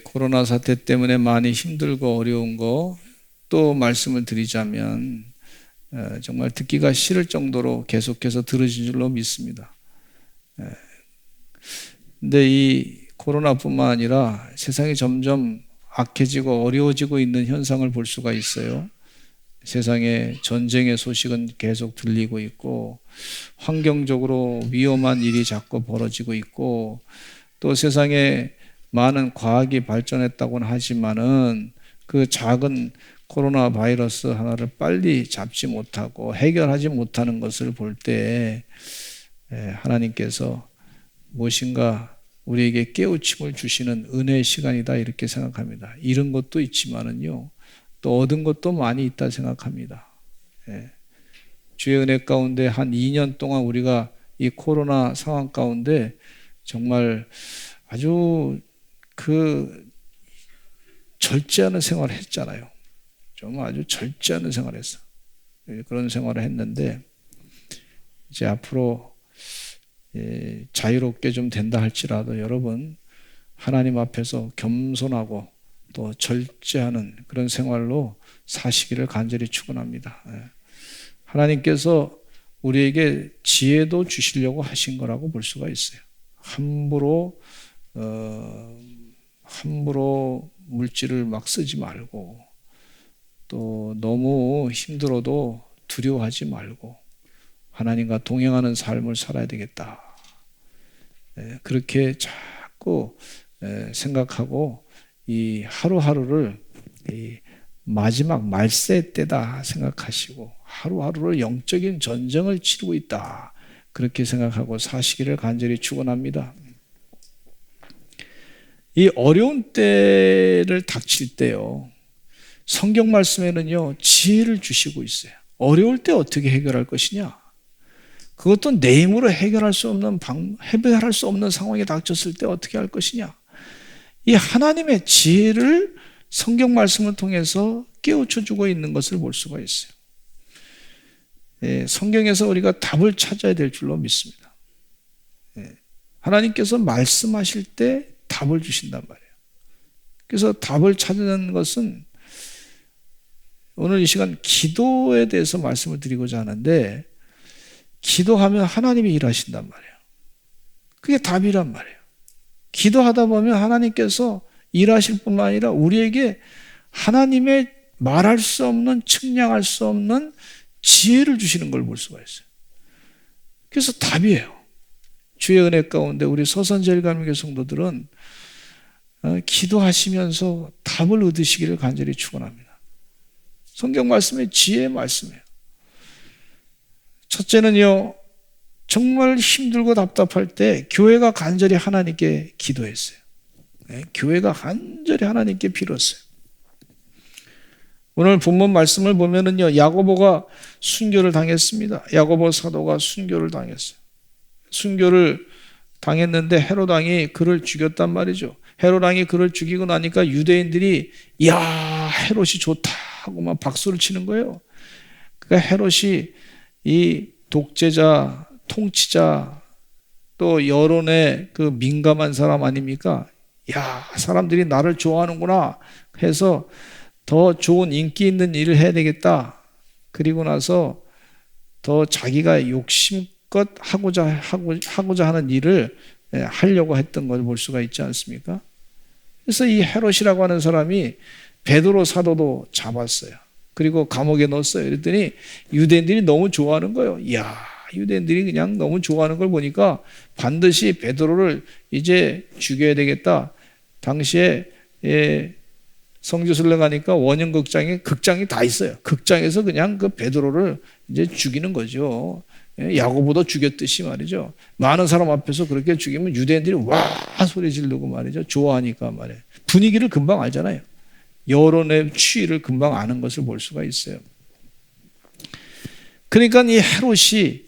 코로나 사태 때문에 많이 힘들고 어려운 거 또 말씀을 드리자면 정말 듣기가 싫을 정도로 계속해서 들으신 줄로 믿습니다. 근데 이 코로나뿐만 아니라 세상이 점점 악해지고 어려워지고 있는 현상을 볼 수가 있어요. 세상에 전쟁의 소식은 계속 들리고 있고 환경적으로 위험한 일이 자꾸 벌어지고 있고 또 세상에 많은 과학이 발전했다고는 하지만은 그 작은 코로나 바이러스 하나를 빨리 잡지 못하고 해결하지 못하는 것을 볼 때 하나님께서 무엇인가 우리에게 깨우침을 주시는 은혜의 시간이다 이렇게 생각합니다. 잃은 것도 있지만은요 또 얻은 것도 많이 있다 생각합니다. 주의 은혜 가운데 한 2년 동안 우리가 이 코로나 상황 가운데 정말 아주 절제하는 생활을 했잖아요. 정말 아주 절제하는 생활을 했어. 그런 생활을 했는데 이제 앞으로 자유롭게 좀 된다 할지라도 여러분 하나님 앞에서 겸손하고 또 절제하는 그런 생활로 사시기를 간절히 축원합니다. 하나님께서 우리에게 지혜도 주시려고 하신 거라고 볼 수가 있어요. 함부로 물질을 막 쓰지 말고 또 너무 힘들어도 두려워하지 말고 하나님과 동행하는 삶을 살아야 되겠다. 그렇게 자꾸 생각하고 이 하루하루를 이 마지막 말세 때다 생각하시고 하루하루를 영적인 전쟁을 치르고 있다. 그렇게 생각하고 사시기를 간절히 축원합니다. 이 어려운 때를 닥칠 때요. 성경 말씀에는요. 지혜를 주시고 있어요. 어려울 때 어떻게 해결할 것이냐? 그것도 내 힘으로 해결할 수 없는 상황에 닥쳤을 때 어떻게 할 것이냐? 이 하나님의 지혜를 성경 말씀을 통해서 깨우쳐 주고 있는 것을 볼 수가 있어요. 성경에서 우리가 답을 찾아야 될 줄로 믿습니다. 하나님께서 말씀하실 때 답을 주신단 말이에요. 그래서 답을 찾는 것은 오늘 이 시간 기도에 대해서 말씀을 드리고자 하는데 기도하면 하나님이 일하신단 말이에요. 그게 답이란 말이에요. 기도하다 보면 하나님께서 일하실 뿐만 아니라 우리에게 하나님의 말할 수 없는 측량할 수 없는 지혜를 주시는 걸 볼 수가 있어요. 그래서 답이에요. 주의 은혜 가운데 우리 서산제일감리교 성도들은 기도하시면서 답을 얻으시기를 간절히 축원합니다. 성경 말씀의 지혜의 말씀이에요. 첫째는요, 정말 힘들고 답답할 때 교회가 간절히 하나님께 기도했어요. 교회가 간절히 하나님께 빌었어요. 오늘 본문 말씀을 보면은요, 야고보가 순교를 당했습니다. 야고보 사도가 순교를 당했어요. 순교를 당했는데 헤롯 왕이 그를 죽였단 말이죠. 헤롯 왕이 그를 죽이고 나니까 유대인들이 야, 헤롯이 좋다 하고 막 박수를 치는 거예요. 그러니까 헤롯이 이 독재자, 통치자, 또 여론에 그 민감한 사람 아닙니까? 야, 사람들이 나를 좋아하는구나 해서 더 좋은 인기 있는 일을 해야 되겠다. 그리고 나서 더 자기가 욕심껏 하고자 하는 일을 하려고 했던 걸 볼 수가 있지 않습니까? 그래서 이 헤롯이라고 하는 사람이 베드로 사도도 잡았어요. 그리고 감옥에 넣었어요. 그랬더니 유대인들이 너무 좋아하는 거예요. 이야, 유대인들이 그냥 너무 좋아하는 걸 보니까 반드시 베드로를 이제 죽여야 되겠다. 당시에 성지순례 가니까 원형 극장이 다 있어요. 극장에서 그냥 그 베드로를 이제 죽이는 거죠. 야고보도 죽였듯이 말이죠. 많은 사람 앞에서 그렇게 죽이면 유대인들이 와 소리 지르고 말이죠. 좋아하니까 말이에요. 분위기를 금방 알잖아요. 여론의 추이를 금방 아는 것을 볼 수가 있어요. 그러니까 이 헤롯이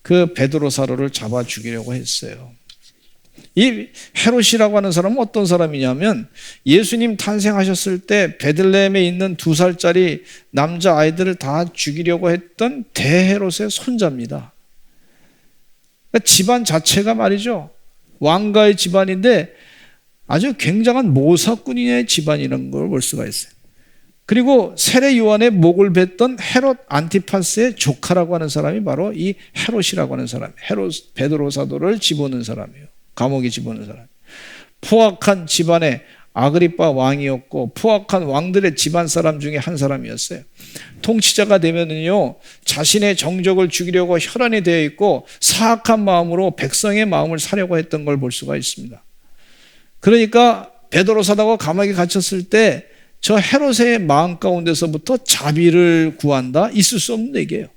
그 베드로 사도를 잡아 죽이려고 했어요. 이 헤롯이라고 하는 사람은 어떤 사람이냐면 예수님 탄생하셨을 때 베들레헴에 있는 2살짜리 남자 아이들을 다 죽이려고 했던 대헤롯의 손자입니다. 그러니까 집안 자체가 말이죠. 왕가의 집안인데 아주 굉장한 모사꾼의 집안이라는 걸 볼 수가 있어요. 그리고 세례 요한의 목을 뱉던 헤롯 안티파스의 조카라고 하는 사람이 바로 이 헤롯이라고 하는 사람, 베드로 사도를 집어넣은 사람이에요. 감옥에 집어넣은 사람. 포악한 집안의 아그리빠 왕이었고 포악한 왕들의 집안 사람 중에 한 사람이었어요. 통치자가 되면은요, 자신의 정적을 죽이려고 혈안이 되어 있고 사악한 마음으로 백성의 마음을 사려고 했던 걸 볼 수가 있습니다. 그러니까 베드로 사도가 감옥에 갇혔을 때 저 헤롯의 마음 가운데서부터 자비를 구한다? 있을 수 없는 얘기예요.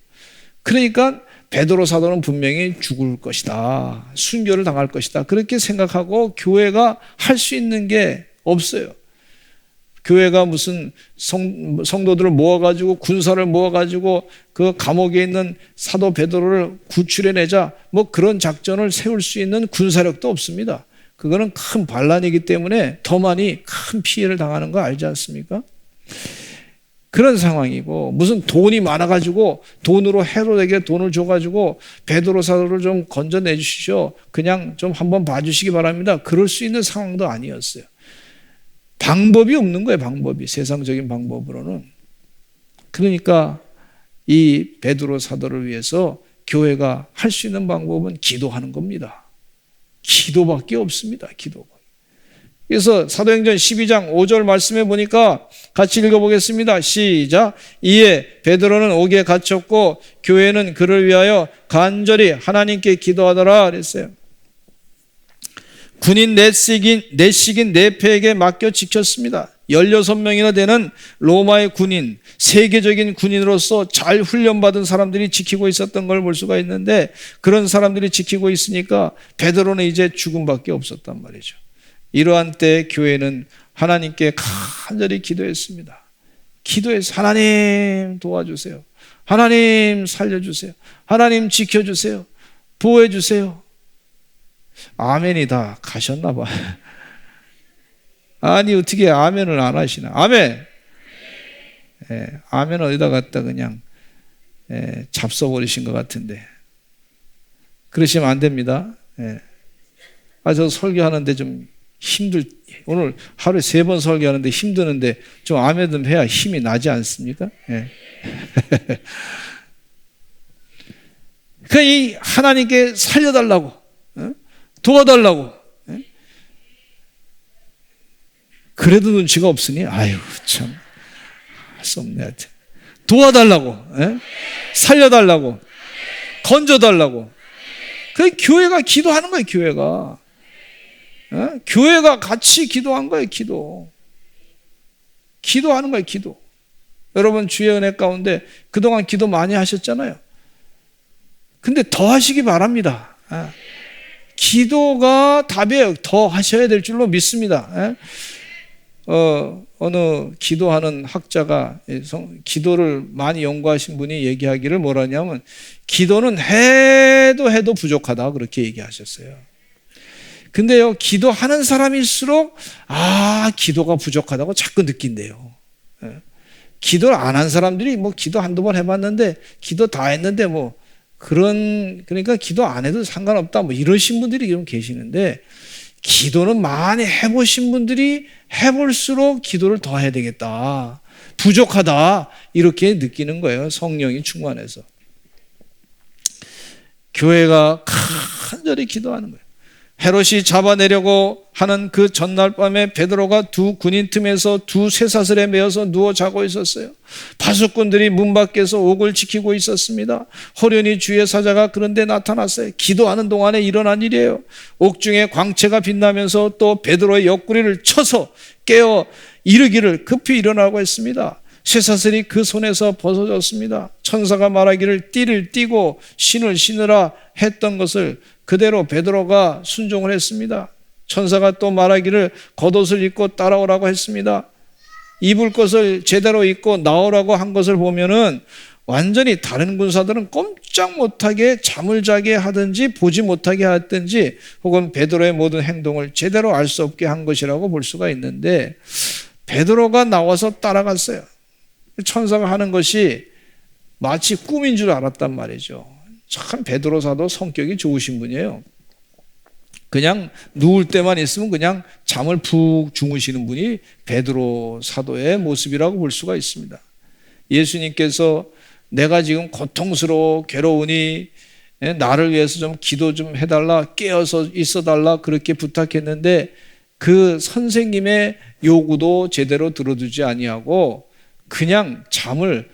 그러니까 베드로 사도는 분명히 죽을 것이다. 순교를 당할 것이다. 그렇게 생각하고 교회가 할 수 있는 게 없어요. 교회가 무슨 성도들을 모아가지고 군사를 모아가지고 그 감옥에 있는 사도 베드로를 구출해내자 뭐 그런 작전을 세울 수 있는 군사력도 없습니다. 그거는 큰 반란이기 때문에 더 많이 큰 피해를 당하는 거 알지 않습니까? 그런 상황이고 무슨 돈이 많아가지고 돈으로 헤롯에게 돈을 줘가지고 베드로 사도를 좀 건져내 주시오. 그냥 좀 한번 봐주시기 바랍니다. 그럴 수 있는 상황도 아니었어요. 방법이 없는 거예요. 방법이. 세상적인 방법으로는. 그러니까 이 베드로 사도를 위해서 교회가 할 수 있는 방법은 기도하는 겁니다. 기도밖에 없습니다. 기도. 그래서 사도행전 12장 5절 말씀해 보니까 같이 읽어보겠습니다. 시작. 이에 베드로는 옥에 갇혔고 교회는 그를 위하여 간절히 하나님께 기도하더라 그랬어요. 군인 넷씩인 네페에게 맡겨 지켰습니다. 16명이나 되는 로마의 군인, 세계적인 군인으로서 잘 훈련받은 사람들이 지키고 있었던 걸 볼 수가 있는데 그런 사람들이 지키고 있으니까 베드로는 이제 죽음밖에 없었단 말이죠. 이러한 때 교회는 하나님께 간절히 기도했습니다. 기도해서 하나님 도와주세요. 하나님 살려주세요. 하나님 지켜주세요. 보호해주세요. 아멘이 다 가셨나 봐. 아니 어떻게 아멘을 안 하시나. 아멘. 아멘 어디다 갖다 그냥 잡숴버리신 것 같은데 그러시면 안 됩니다. 저 설교하는데 좀 오늘 하루에 3번 설교하는데 힘드는데 좀 아멘 좀 해야 힘이 나지 않습니까? 그 이 하나님께 살려달라고 도와달라고 그래도 눈치가 없으니 아유 참 할 수 없네. 하여튼 도와달라고 살려달라고 건져달라고 그 교회가 기도하는 거예요. 교회가 교회가 같이 기도한 거예요. 기도하는 거예요. 기도. 여러분 주의 은혜 가운데 그동안 기도 많이 하셨잖아요. 근데 더 하시기 바랍니다. 기도가 답이에요. 더 하셔야 될 줄로 믿습니다. 어느 기도하는 학자가 기도를 많이 연구하신 분이 얘기하기를 뭐라냐면 기도는 해도 부족하다 그렇게 얘기하셨어요. 근데요 기도하는 사람일수록 기도가 부족하다고 자꾸 느낀대요. 기도를 안 한 사람들이 뭐 기도 한두 번 해봤는데 기도 다 했는데 뭐 그러니까 기도 안 해도 상관없다 뭐 이러신 분들이 좀 계시는데 기도는 많이 해보신 분들이 해볼수록 기도를 더 해야 되겠다. 부족하다. 이렇게 느끼는 거예요. 성령이 충만해서. 교회가 간절히 기도하는 거예요. 헤롯이 잡아내려고 하는 그 전날 밤에 베드로가 두 군인 틈에서 두 쇠사슬에 매어서 누워 자고 있었어요. 파수꾼들이 문 밖에서 옥을 지키고 있었습니다. 호련히 주의 사자가 그런데 나타났어요. 기도하는 동안에 일어난 일이에요. 옥중에 광채가 빛나면서 또 베드로의 옆구리를 쳐서 깨어 이르기를 급히 일어나고 했습니다. 쇠사슬이 그 손에서 벗어졌습니다. 천사가 말하기를 띠를 띠고 신을 신으라 했던 것을 그대로 베드로가 순종을 했습니다. 천사가 또 말하기를 겉옷을 입고 따라오라고 했습니다. 입을 것을 제대로 입고 나오라고 한 것을 보면은 완전히 다른 군사들은 꼼짝 못하게 잠을 자게 하든지 보지 못하게 하든지 혹은 베드로의 모든 행동을 제대로 알 수 없게 한 것이라고 볼 수가 있는데 베드로가 나와서 따라갔어요. 천사가 하는 것이 마치 꿈인 줄 알았단 말이죠. 참 베드로 사도 성격이 좋으신 분이에요. 그냥 누울 때만 있으면 그냥 잠을 푹 주무시는 분이 베드로 사도의 모습이라고 볼 수가 있습니다. 예수님께서 내가 지금 고통스러워 괴로우니 나를 위해서 좀 기도 좀 해달라, 깨어서 있어달라 그렇게 부탁했는데 그 선생님의 요구도 제대로 들어주지 아니하고 그냥 잠을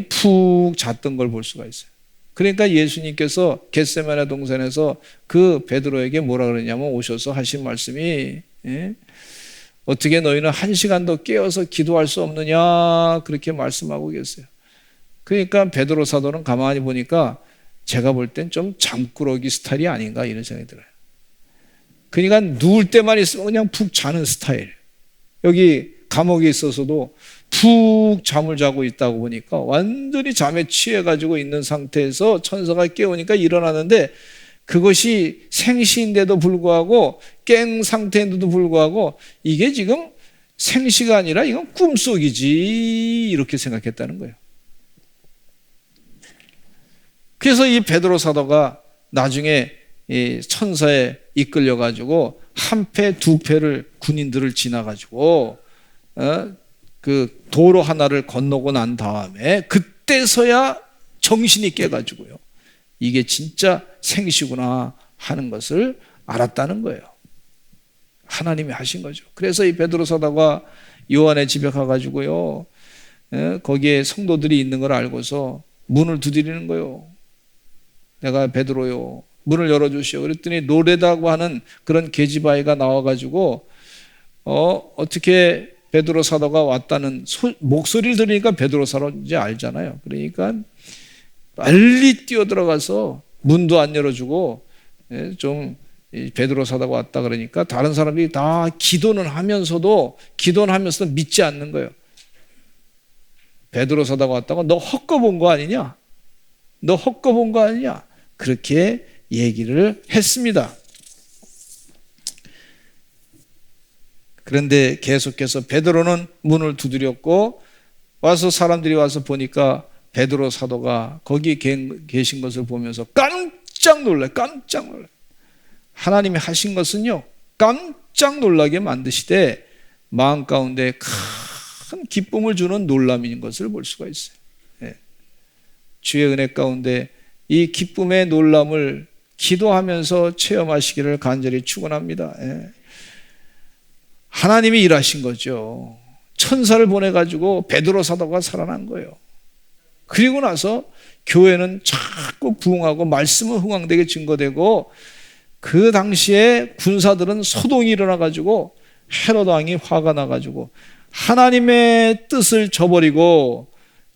푹 잤던 걸 볼 수가 있어요. 그러니까 예수님께서 겟세마네 동산에서 그 베드로에게 뭐라 그러냐면 오셔서 하신 말씀이 어떻게 너희는 1시간도 깨어서 기도할 수 없느냐 그렇게 말씀하고 계세요. 그러니까 베드로 사도는 가만히 보니까 제가 볼 땐 좀 잠꾸러기 스타일이 아닌가 이런 생각이 들어요. 그러니까 누울 때만 있으면 그냥 푹 자는 스타일. 여기 감옥에 있어서도 푹 잠을 자고 있다고 보니까 완전히 잠에 취해가지고 있는 상태에서 천사가 깨우니까 일어나는데 그것이 생시인데도 불구하고 깬 상태인데도 불구하고 이게 지금 생시가 아니라 이건 꿈속이지 이렇게 생각했다는 거예요. 그래서 이 베드로 사도가 나중에 이 천사에 이끌려가지고 한 패, 두 패를 군인들을 지나가지고 그 도로 하나를 건너고 난 다음에 그때서야 정신이 깨가지고요. 이게 진짜 생시구나 하는 것을 알았다는 거예요. 하나님이 하신 거죠. 그래서 이 베드로 사도가 요한의 집에 가가지고요. 거기에 성도들이 있는 걸 알고서 문을 두드리는 거예요. 내가 베드로요. 문을 열어주시오. 그랬더니 노레다고 하는 그런 계집아이가 나와가지고 어떻게 베드로 사도가 왔다는 목소리를 들으니까 베드로 사도인지 알잖아요. 그러니까 빨리 뛰어들어가서 문도 안 열어주고 좀 베드로 사도가 왔다 그러니까 다른 사람들이 다 기도는 하면서도 믿지 않는 거예요. 베드로 사도가 왔다고 너 헛거본 거 아니냐? 너 헛거본 거 아니냐? 그렇게 얘기를 했습니다. 그런데 계속해서 베드로는 문을 두드렸고 와서 사람들이 와서 보니까 베드로 사도가 거기 계신 것을 보면서 깜짝 놀래. 하나님이 하신 것은요 깜짝 놀라게 만드시되 마음 가운데 큰 기쁨을 주는 놀람인 것을 볼 수가 있어요. 주의 은혜 가운데 이 기쁨의 놀람을 기도하면서 체험하시기를 간절히 축원합니다. 하나님이 일하신 거죠. 천사를 보내가지고 베드로 사도가 살아난 거예요. 그리고 나서 교회는 자꾸 부흥하고 말씀은 흥왕되게 증거되고 그 당시에 군사들은 소동이 일어나가지고 헤롯 왕이 화가 나가지고 하나님의 뜻을 저버리고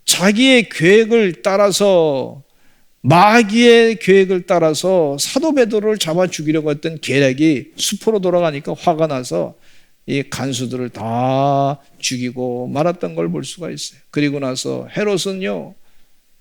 자기의 계획을 따라서 마귀의 계획을 따라서 사도 베드로를 잡아 죽이려고 했던 계략이 수포로 돌아가니까 화가 나서 이 간수들을 다 죽이고 말았던 걸 볼 수가 있어요. 그리고 나서 헤롯은요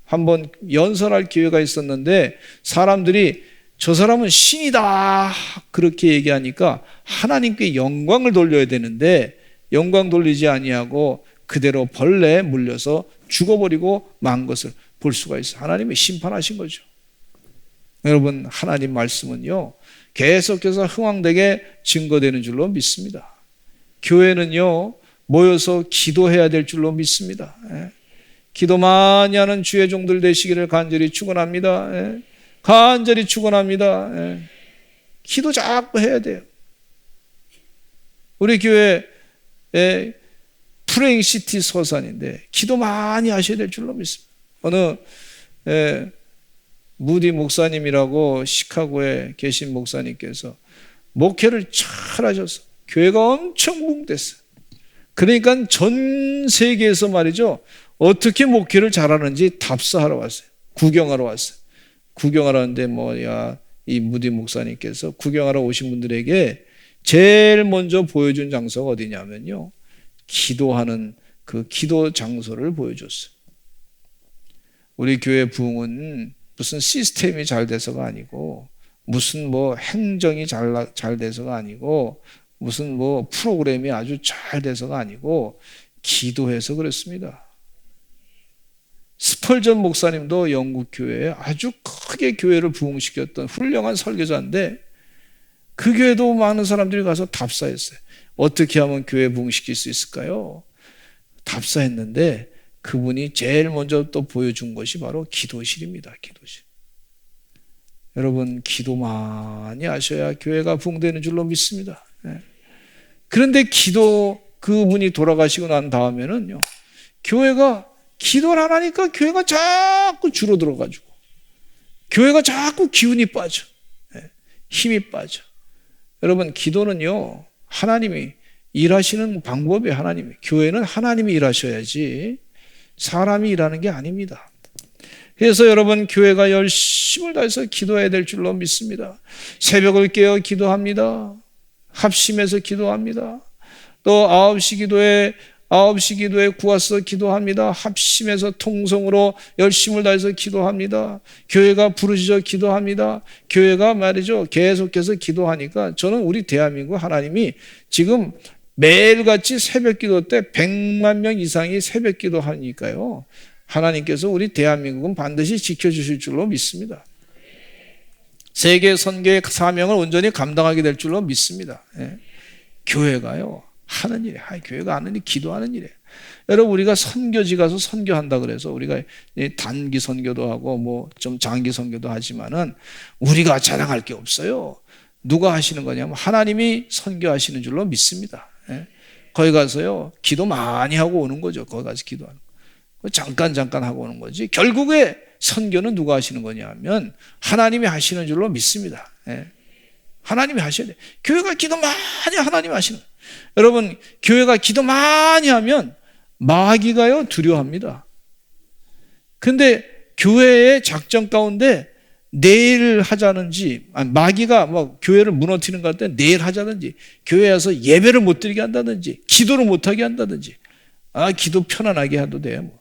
한번 연설할 기회가 있었는데 사람들이 저 사람은 신이다 그렇게 얘기하니까 하나님께 영광을 돌려야 되는데 영광 돌리지 아니하고 그대로 벌레에 물려서 죽어버리고 만 것을 볼 수가 있어요. 하나님이 심판하신 거죠. 여러분 하나님 말씀은요 계속해서 흥왕되게 증거되는 줄로 믿습니다. 교회는요 모여서 기도해야 될 줄로 믿습니다. 기도 많이 하는 주의 종들 되시기를 간절히 축원합니다. 간절히 축원합니다. 기도 자꾸 해야 돼요. 우리 교회 프레잉 시티 서산인데 기도 많이 하셔야 될 줄로 믿습니다. 어느 무디 목사님이라고 시카고에 계신 목사님께서 목회를 잘 하셔서 교회가 엄청 붕댔어요. 그러니까 전 세계에서 말이죠 어떻게 목회를 잘하는지 답사하러 왔어요. 구경하러 왔어요. 구경하러 왔는데 이 무디 목사님께서 구경하러 오신 분들에게 제일 먼저 보여준 장소가 어디냐면요 기도하는 그 기도 장소를 보여줬어요. 우리 교회 부흥은 무슨 시스템이 잘 돼서가 아니고 무슨 행정이 잘 돼서가 아니고 무슨 프로그램이 아주 잘 돼서가 아니고 기도해서 그렇습니다. 스펄전 목사님도 영국 교회에 아주 크게 교회를 부흥시켰던 훌륭한 설교자인데 그 교회도 많은 사람들이 가서 답사했어요. 어떻게 하면 교회 부흥시킬 수 있을까요? 답사했는데 그분이 제일 먼저 또 보여준 것이 바로 기도실입니다. 기도실. 여러분, 기도 많이 하셔야 교회가 부흥되는 줄로 믿습니다. 그런데 그분이 돌아가시고 난 다음에는요, 교회가 기도를 안 하니까 교회가 자꾸 줄어들어가지고, 교회가 자꾸 기운이 빠져. 힘이 빠져. 여러분, 기도는요, 하나님이 일하시는 방법이 하나님이, 교회는 하나님이 일하셔야지 사람이 일하는 게 아닙니다. 그래서 여러분, 교회가 열심을 다해서 기도해야 될 줄로 믿습니다. 새벽을 깨어 기도합니다. 합심해서 기도합니다. 또 9시 기도에 구와서 기도합니다. 합심해서 통성으로 열심을 다해서 기도합니다. 교회가 부르짖어 기도합니다. 교회가 말이죠, 계속해서 기도하니까 저는 우리 대한민국 하나님이 지금 매일같이 새벽 기도 때 100만 명 이상이 새벽 기도하니까요, 하나님께서 우리 대한민국은 반드시 지켜주실 줄로 믿습니다. 세계 선교의 사명을 온전히 감당하게 될 줄로 믿습니다. 교회가요, 하는 일이에요. 교회가 하는 일, 기도하는 일이에요. 여러분, 우리가 선교지 가서 선교한다 그래서 우리가 단기 선교도 하고 뭐 좀 장기 선교도 하지만은 우리가 자랑할 게 없어요. 누가 하시는 거냐면 하나님이 선교하시는 줄로 믿습니다. 거기 가서요, 기도 많이 하고 오는 거죠. 거기 가서 기도하는 거. 잠깐 하고 오는 거지. 결국에 선교는 누가 하시는 거냐면 하나님이 하시는 줄로 믿습니다. 하나님이 하셔야 돼요. 교회가 기도 많이 하나님이 하시는 거예요. 여러분, 교회가 기도 많이 하면 마귀가요, 두려워합니다. 근데 교회의 작전 가운데 내일 하자는지, 마귀가 뭐 교회를 무너뜨리는 것 같을 때 내일 하자든지, 교회에서 예배를 못 드리게 한다든지, 기도를 못하게 한다든지, 기도 편안하게 해도 돼요. 뭐.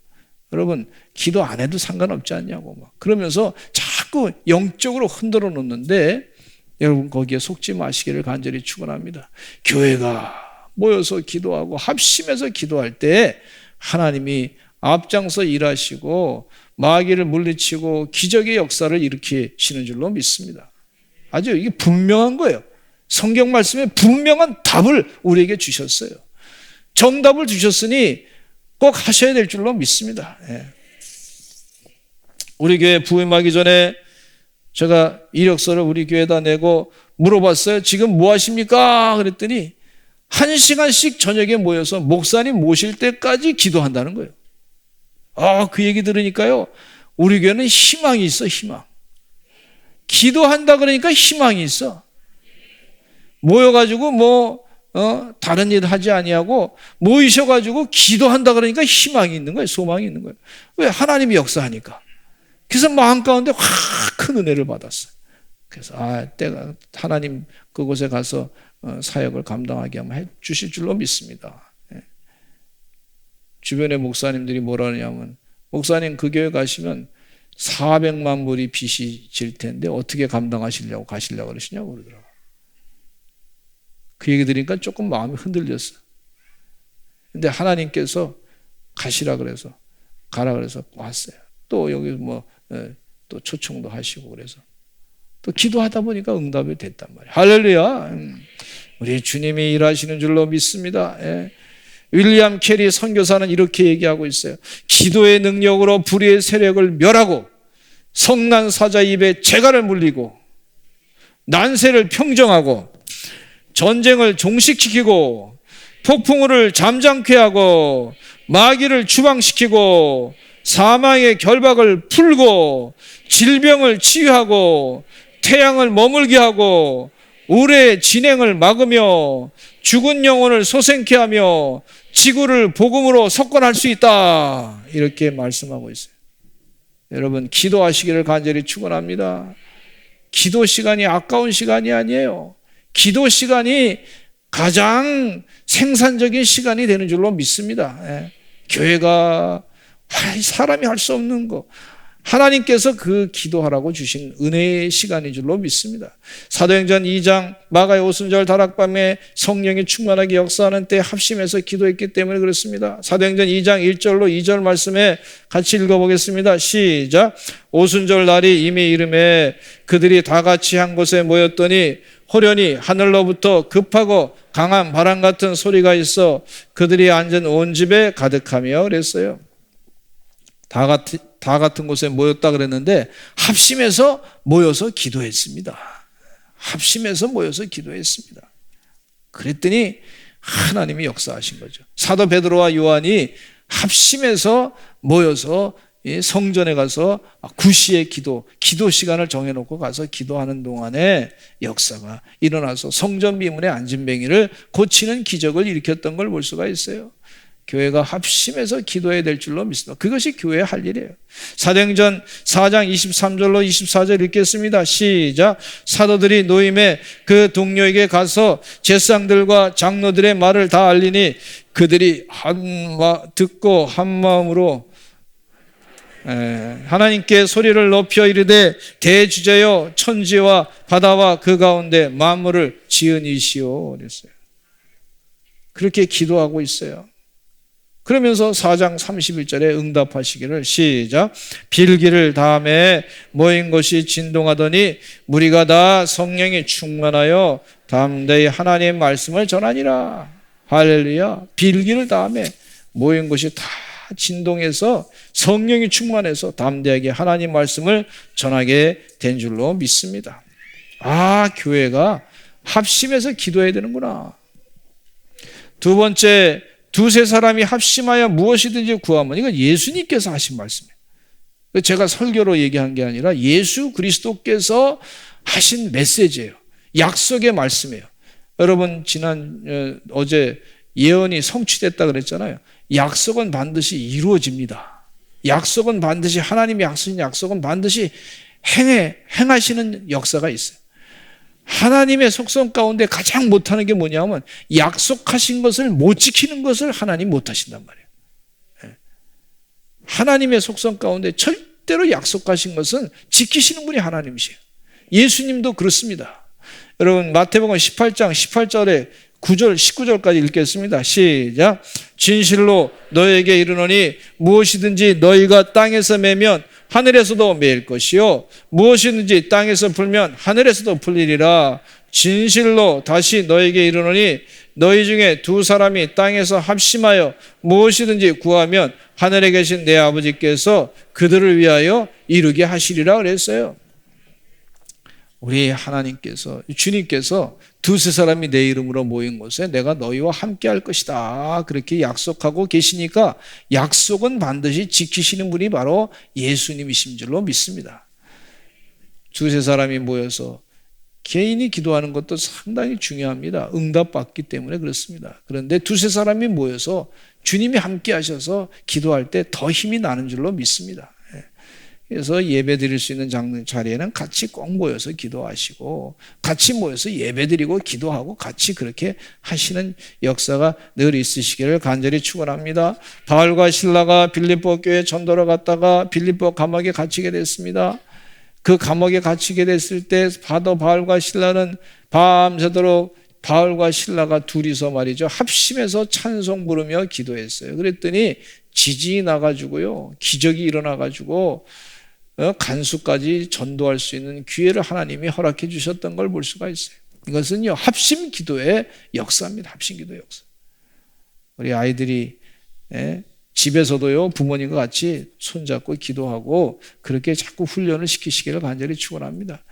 여러분, 기도 안 해도 상관없지 않냐고 막 그러면서 자꾸 영적으로 흔들어 놓는데, 여러분, 거기에 속지 마시기를 간절히 축원합니다. 교회가 모여서 기도하고 합심해서 기도할 때 하나님이 앞장서 일하시고 마귀를 물리치고 기적의 역사를 일으키시는 줄로 믿습니다. 아주 이게 분명한 거예요. 성경 말씀에 분명한 답을 우리에게 주셨어요. 정답을 주셨으니 꼭 하셔야 될 줄로 믿습니다. 우리 교회 부임하기 전에 제가 이력서를 우리 교회에다 내고 물어봤어요. 지금 뭐 하십니까? 그랬더니 1시간씩 저녁에 모여서 목사님 모실 때까지 기도한다는 거예요. 그 얘기 들으니까요, 우리 교회는 희망이 있어. 희망. 기도한다 그러니까 희망이 있어. 모여가지고 다른 일 하지 아니하고 모이셔가지고 기도한다 그러니까 희망이 있는 거예요. 소망이 있는 거예요. 왜? 하나님이 역사하니까. 그래서 마음 가운데 확 큰 은혜를 받았어요. 그래서 때가 하나님 그곳에 가서 사역을 감당하게 하면 해 주실 줄로 믿습니다. 주변의 목사님들이 뭐라 하냐면, 목사님 그 교회 가시면 400만 불이 빚이 질 텐데 어떻게 감당하시려고 가시려고 그러시냐고 그러더라고요. 그 얘기 들으니까 조금 마음이 흔들렸어요. 근데 하나님께서 가시라 그래서, 가라 그래서 왔어요. 또 여기 또 초청도 하시고 그래서 또 기도하다 보니까 응답이 됐단 말이에요. 할렐루야. 우리 주님이 일하시는 줄로 믿습니다. 윌리엄 캐리 선교사는 이렇게 얘기하고 있어요. 기도의 능력으로 불의의 세력을 멸하고 성난 사자 입에 재갈을 물리고 난세를 평정하고 전쟁을 종식시키고 폭풍우를 잠잠케 하고 마귀를 추방시키고 사망의 결박을 풀고 질병을 치유하고 태양을 머물게 하고 우레의 진행을 막으며 죽은 영혼을 소생케 하며 지구를 복음으로 석권할 수 있다. 이렇게 말씀하고 있어요. 여러분, 기도하시기를 간절히 축원합니다. 기도 시간이 아까운 시간이 아니에요. 기도 시간이 가장 생산적인 시간이 되는 줄로 믿습니다. 교회가 사람이 할 수 없는 거, 하나님께서 그 기도하라고 주신 은혜의 시간인 줄로 믿습니다. 사도행전 2장 마가의 오순절 다락밤에 성령이 충만하게 역사하는 때 합심해서 기도했기 때문에 그렇습니다. 사도행전 2장 1절로 2절 말씀에 같이 읽어보겠습니다. 시작. 오순절 날이 이미 이름에 그들이 다 같이 한 곳에 모였더니 호련히 하늘로부터 급하고 강한 바람 같은 소리가 있어 그들이 앉은 온 집에 가득하며 그랬어요. 다 같은 곳에 모였다 그랬는데 합심해서 모여서 기도했습니다. 합심해서 모여서 기도했습니다. 그랬더니 하나님이 역사하신 거죠. 사도 베드로와 요한이 합심해서 모여서 성전에 가서 구시의 기도 시간을 정해놓고 가서 기도하는 동안에 역사가 일어나서 성전 비문의 안진뱅이를 고치는 기적을 일으켰던 걸 볼 수가 있어요. 교회가 합심해서 기도해야 될 줄로 믿습니다. 그것이 교회의 할 일이에요. 사도행전 4장 23절로 24절 읽겠습니다. 시작. 사도들이 노임에 그 동료에게 가서 제사장들과 장로들의 말을 다 알리니 그들이 듣고 한 마음으로 하나님께 소리를 높여 이르되 대주제여 천지와 바다와 그 가운데 만물을 지은 이시오 그랬어요. 그렇게 기도하고 있어요. 그러면서 4장 31절에 응답하시기를 시작. 빌기를 다음에 모인 것이 진동하더니 무리가 다 성령이 충만하여 담대히 하나님의 말씀을 전하니라. 할렐루야. 빌기를 다음에 모인 것이 다 진동해서 성령이 충만해서 담대하게 하나님 말씀을 전하게 된 줄로 믿습니다. 교회가 합심해서 기도해야 되는구나. 두 번째, 두세 사람이 합심하여 무엇이든지 구하면, 이건 예수님께서 하신 말씀이에요. 제가 설교로 얘기한 게 아니라 예수 그리스도께서 하신 메시지예요. 약속의 말씀이에요. 여러분 어제 예언이 성취됐다 그랬잖아요. 약속은 반드시 이루어집니다. 약속은 반드시 하나님이 약속인 약속은 반드시 행하시는 역사가 있어요. 하나님의 속성 가운데 가장 못하는 게 뭐냐면 약속하신 것을 못 지키는 것을 하나님 못하신단 말이에요. 하나님의 속성 가운데 절대로 약속하신 것은 지키시는 분이 하나님이세요. 예수님도 그렇습니다. 여러분 마태복음 18장 18절에 9절 19절까지 읽겠습니다. 시작. 진실로 너에게 이르노니 무엇이든지 너희가 땅에서 매면 하늘에서도 매일 것이요 무엇이든지 땅에서 풀면 하늘에서도 풀리리라. 진실로 다시 너에게 이르노니 너희 중에 두 사람이 땅에서 합심하여 무엇이든지 구하면 하늘에 계신 내 아버지께서 그들을 위하여 이루게 하시리라 그랬어요. 우리 하나님께서 주님께서 두세 사람이 내 이름으로 모인 곳에 내가 너희와 함께 할 것이다 그렇게 약속하고 계시니까 약속은 반드시 지키시는 분이 바로 예수님이신 줄로 믿습니다. 두세 사람이 모여서 개인이 기도하는 것도 상당히 중요합니다. 응답받기 때문에 그렇습니다. 그런데 두세 사람이 모여서 주님이 함께 하셔서 기도할 때 더 힘이 나는 줄로 믿습니다. 그래서 예배 드릴 수 있는 자리에는 같이 꼭 모여서 기도하시고 같이 모여서 예배 드리고 기도하고 같이 그렇게 하시는 역사가 늘 있으시기를 간절히 축원합니다. 바울과 실라가 빌립보 교회 전도로 갔다가 빌립보 감옥에 갇히게 됐습니다. 그 감옥에 갇히게 됐을 때 바울과 실라는 밤새도록 바울과 실라가 둘이서 말이죠 합심해서 찬송 부르며 기도했어요. 그랬더니 지진이 나가지고요 기적이 일어나가지고 간수까지 전도할 수 있는 기회를 하나님이 허락해 주셨던 걸 볼 수가 있어요. 이것은요 합심 기도의 역사입니다. 합심 기도의 역사. 우리 아이들이 집에서도요 부모님과 같이 손잡고 기도하고 그렇게 자꾸 훈련을 시키시기를 간절히 축원합니다.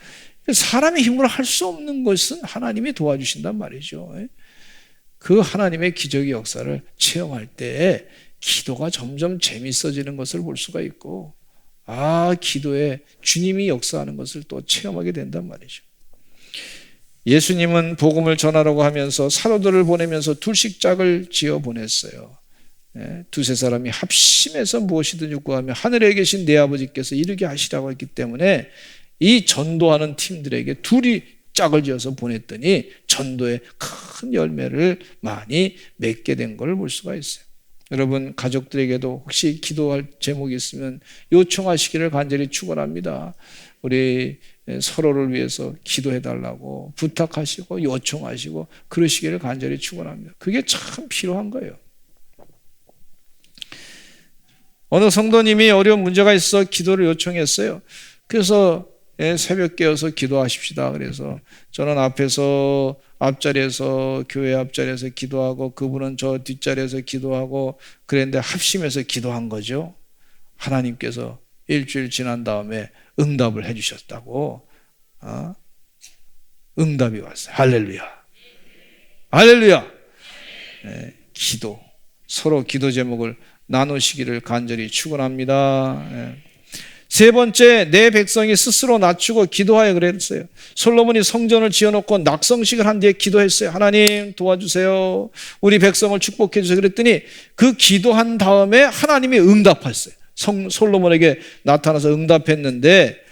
사람의 힘으로 할 수 없는 것은 하나님이 도와주신단 말이죠. 그 하나님의 기적의 역사를 체험할 때 기도가 점점 재밌어지는 것을 볼 수가 있고 기도에 주님이 역사하는 것을 또 체험하게 된단 말이죠. 예수님은 복음을 전하라고 하면서 사도들을 보내면서 둘씩 짝을 지어 보냈어요. 두세 사람이 합심해서 무엇이든지 구하며 하늘에 계신 내 아버지께서 이루게 하시라고 했기 때문에 이 전도하는 팀들에게 둘이 짝을 지어서 보냈더니 전도의 큰 열매를 많이 맺게 된 걸 볼 수가 있어요. 여러분 가족들에게도 혹시 기도할 제목이 있으면 요청하시기를 간절히 축원합니다. 우리 서로를 위해서 기도해달라고 부탁하시고 요청하시고 그러시기를 간절히 축원합니다. 그게 참 필요한 거예요. 어느 성도님이 어려운 문제가 있어 기도를 요청했어요. 그래서 새벽 깨어서 기도하십시다. 그래서 저는 앞자리에서 교회 앞자리에서 기도하고 그분은 저 뒷자리에서 기도하고 그랬는데 합심해서 기도한 거죠. 하나님께서 일주일 지난 다음에 응답을 해주셨다고. 응답이 왔어요. 할렐루야. 할렐루야. 기도. 서로 기도 제목을 나누시기를 간절히 축원합니다. 세 번째, 내 백성이 스스로 낮추고 기도하여 그랬어요. 솔로몬이 성전을 지어놓고 낙성식을 한 뒤에 기도했어요. 하나님 도와주세요. 우리 백성을 축복해 주세요. 그랬더니 그 기도한 다음에 하나님이 응답했어요. 솔로몬에게 나타나서 응답했는데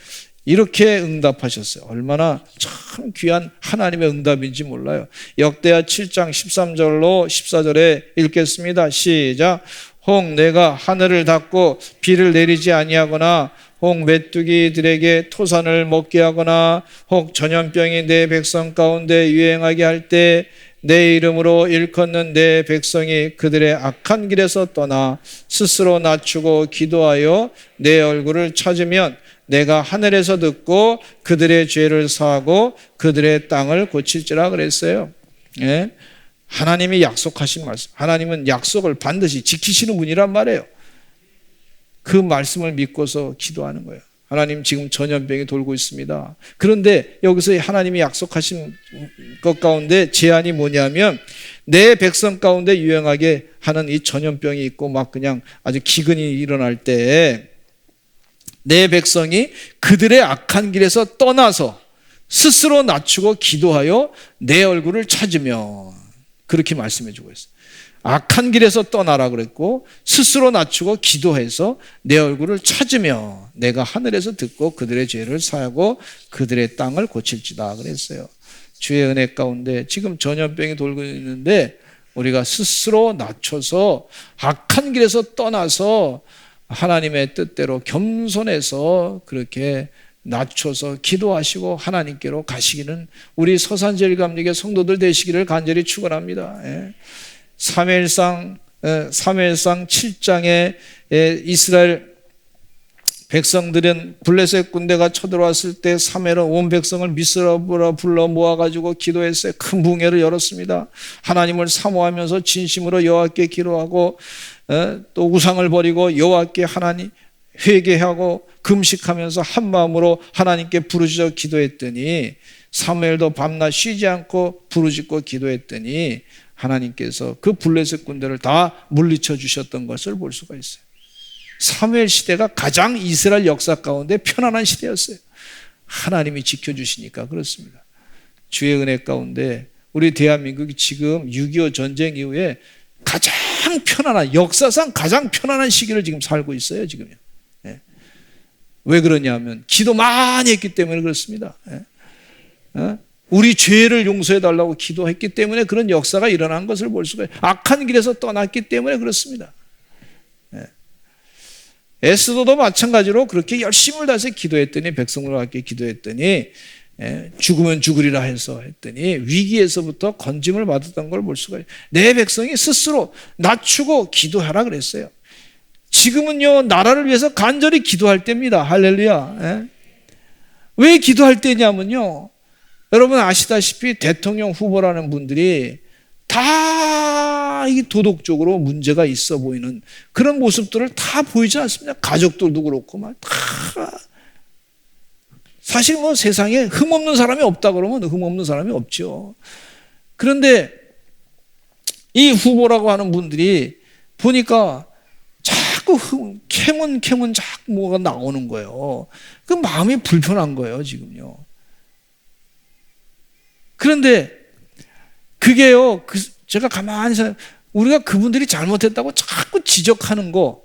이렇게 응답하셨어요. 얼마나 참 귀한 하나님의 응답인지 몰라요. 역대하 7장 13절로 14절에 읽겠습니다. 시작. 혹 내가 하늘을 닫고 비를 내리지 아니하거나 혹 메뚜기들에게 토산을 먹게 하거나 혹 전염병이 내 백성 가운데 유행하게 할 때 내 이름으로 일컫는 내 백성이 그들의 악한 길에서 떠나 스스로 낮추고 기도하여 내 얼굴을 찾으면 내가 하늘에서 듣고 그들의 죄를 사하고 그들의 땅을 고칠지라 그랬어요. 예? 하나님이 약속하신 말씀. 하나님은 약속을 반드시 지키시는 분이란 말이에요. 그 말씀을 믿고서 기도하는 거예요. 하나님 지금 전염병이 돌고 있습니다. 그런데 여기서 하나님이 약속하신 것 가운데 제안이 뭐냐면 내 백성 가운데 유행하게 하는 이 전염병이 있고 막 그냥 아주 기근이 일어날 때 내 백성이 그들의 악한 길에서 떠나서 스스로 낮추고 기도하여 내 얼굴을 찾으면 그렇게 말씀해 주고 있어요. 악한 길에서 떠나라 그랬고 스스로 낮추고 기도해서 내 얼굴을 찾으며 내가 하늘에서 듣고 그들의 죄를 사하고 그들의 땅을 고칠지다 그랬어요. 주의 은혜 가운데 지금 전염병이 돌고 있는데 우리가 스스로 낮춰서 악한 길에서 떠나서 하나님의 뜻대로 겸손해서 그렇게 낮춰서 기도하시고 하나님께로 가시기는 우리 서산제일감리교 성도들 되시기를 간절히 축원합니다. 사무엘상 7장에 이스라엘 백성들은 블레셋 군대가 쳐들어왔을 때 사무엘은 온 백성을 미스라보라 불러 모아가지고 기도했어요. 큰 붕괴를 열었습니다. 하나님을 사모하면서 진심으로 여호와께 기도하고 또 우상을 버리고 여호와께 하나님 회개하고 금식하면서 한 마음으로 하나님께 부르짖어 기도했더니 사무엘도 밤낮 쉬지 않고 부르짖고 기도했더니 하나님께서 그 블레셋 군대를 다 물리쳐 주셨던 것을 볼 수가 있어요. 사무엘 시대가 가장 이스라엘 역사 가운데 편안한 시대였어요. 하나님이 지켜주시니까 그렇습니다. 주의 은혜 가운데 우리 대한민국이 지금 6.25 전쟁 이후에 가장 편안한, 역사상 가장 편안한 시기를 지금 살고 있어요. 지금요. 왜 그러냐면 기도 많이 했기 때문에 그렇습니다. 우리 죄를 용서해 달라고 기도했기 때문에 그런 역사가 일어난 것을 볼 수가 있어요. 악한 길에서 떠났기 때문에 그렇습니다. 에스더도 마찬가지로 그렇게 열심을 다해서 기도했더니 백성들과 함께 기도했더니 죽으면 죽으리라 해서 했더니 위기에서부터 건짐을 받았던 걸 볼 수가 있어요. 내 백성이 스스로 낮추고 기도하라 그랬어요. 지금은요 나라를 위해서 간절히 기도할 때입니다. 할렐루야. 왜 기도할 때냐면요 여러분 아시다시피 대통령 후보라는 분들이 다 이 도덕적으로 문제가 있어 보이는 그런 모습들을 다 보이지 않습니까? 가족들도 그렇고 막 다 사실 뭐 세상에 흠없는 사람이 없다 그러면 흠없는 사람이 없죠. 그런데 이 후보라고 하는 분들이 보니까 자꾸 캐문 자꾸 뭐가 나오는 거예요. 그 마음이 불편한 거예요 지금요. 그런데 그게요 제가 가만히 우리가 그분들이 잘못했다고 자꾸 지적하는 거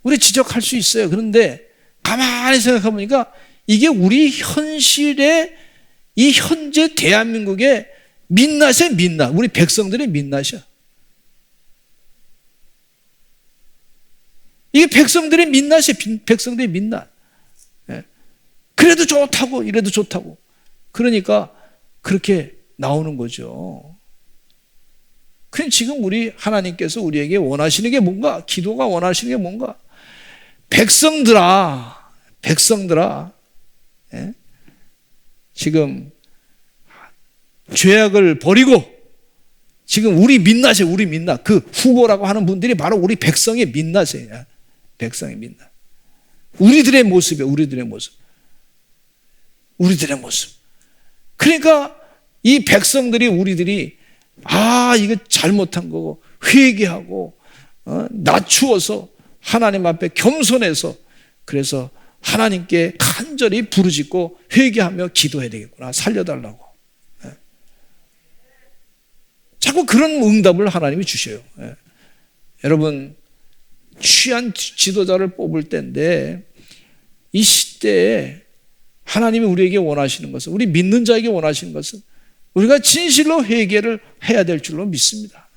우리 지적할 수 있어요. 그런데 가만히 생각해 보니까 이게 우리 현실의 이 현재 대한민국의 민낯의 민낯, 우리 백성들의 민낯이야. 이게 백성들의 민낯이에요. 백성들의 민낯. 그래도 좋다고 이래도 좋다고. 그러니까 그렇게 나오는 거죠. 그럼 지금 우리 하나님께서 우리에게 원하시는 게 뭔가? 기도가 원하시는 게 뭔가? 백성들아 예? 지금 죄악을 버리고 지금 우리 민낯이에요. 우리 민낯. 그 후보라고 하는 분들이 바로 우리 백성의 민낯이에요. 백성의 민낯. 우리들의 모습이에요. 우리들의 모습. 우리들의 모습. 그러니까 이 백성들이 우리들이 이거 잘못한 거고 회개하고 낮추어서 하나님 앞에 겸손해서 그래서 하나님께 간절히 부르짖고 회개하며 기도해야 되겠구나. 살려달라고. 자꾸 그런 응답을 하나님이 주셔요. 여러분 취한 지도자를 뽑을 때인데 이 시대에 하나님이 우리에게 원하시는 것은 우리 믿는 자에게 원하시는 것은 우리가 진실로 회개를 해야 될 줄로 믿습니다.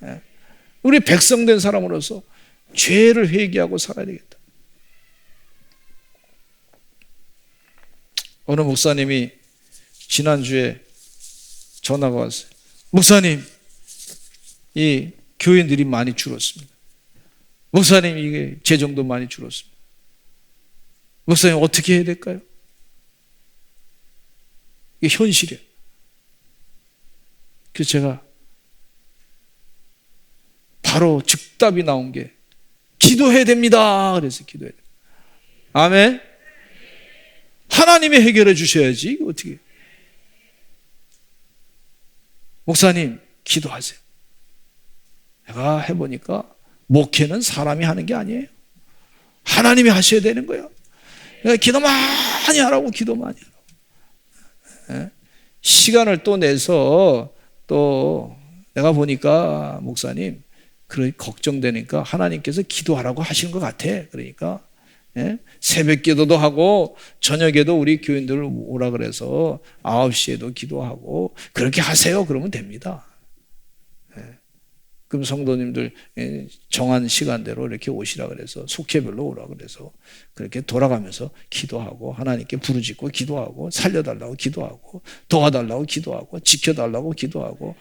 우리 백성된 사람으로서 죄를 회개하고 살아야 되겠다. 어느 목사님이 지난주에 전화가 왔어요. 목사님, 이 교인들이 많이 줄었습니다. 목사님, 이게 재정도 많이 줄었습니다. 목사님, 어떻게 해야 될까요? 이게 현실이에요. 그래서 제가 바로 즉답이 나온 게 기도해야 됩니다. 그래서 기도해야 됩니다. 아멘. 하나님이 해결해 주셔야지. 이거 어떻게. 목사님, 기도하세요. 내가 해보니까 목회는 사람이 하는 게 아니에요. 하나님이 하셔야 되는 거예요. 그러니까 기도 많이 하라고, 기도 많이 하라고. 시간을 또 내서 또 내가 보니까 목사님, 그런 걱정되니까 하나님께서 기도하라고 하시는 것 같아. 그러니까 새벽 기도도 하고 저녁에도 우리 교인들 오라 그래서 9시에도 기도하고 그렇게 하세요. 그러면 됩니다. 그럼 성도님들 정한 시간대로 이렇게 오시라 그래서 속회별로 오라 그래서 그렇게 돌아가면서 기도하고 하나님께 부르짖고 기도하고 살려달라고 기도하고 도와달라고 기도하고 지켜달라고 기도하고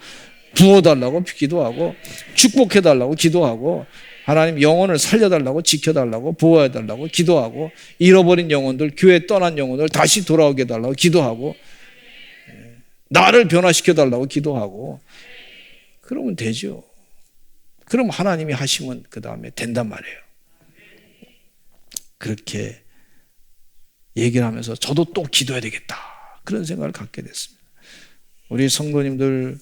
부어달라고 기도하고 축복해달라고 기도하고 하나님 영혼을 살려달라고 지켜달라고 보호해달라고 기도하고 잃어버린 영혼들, 교회 떠난 영혼들 다시 돌아오게 해달라고 기도하고 나를 변화시켜달라고 기도하고 그러면 되죠. 그럼 하나님이 하시면 그 다음에 된단 말이에요. 그렇게 얘기를 하면서 저도 또 기도해야 되겠다. 그런 생각을 갖게 됐습니다. 우리 성도님들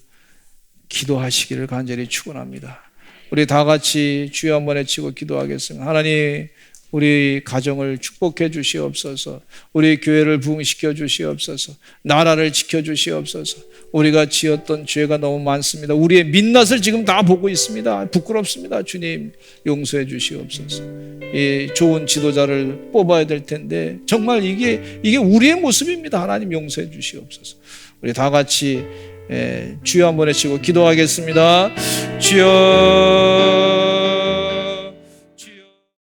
기도하시기를 간절히 축원합니다. 우리 다 같이 주여 한번 외치고 기도하겠습니다. 하나님, 우리 가정을 축복해 주시옵소서. 우리 교회를 부흥시켜 주시옵소서. 나라를 지켜 주시옵소서. 우리가 지었던 죄가 너무 많습니다. 우리의 민낯을 지금 다 보고 있습니다. 부끄럽습니다. 주님 용서해 주시옵소서. 이 좋은 지도자를 뽑아야 될 텐데 정말 이게 우리의 모습입니다. 하나님 용서해 주시옵소서. 우리 다 같이 주여 한번 외치고 기도하겠습니다. 주여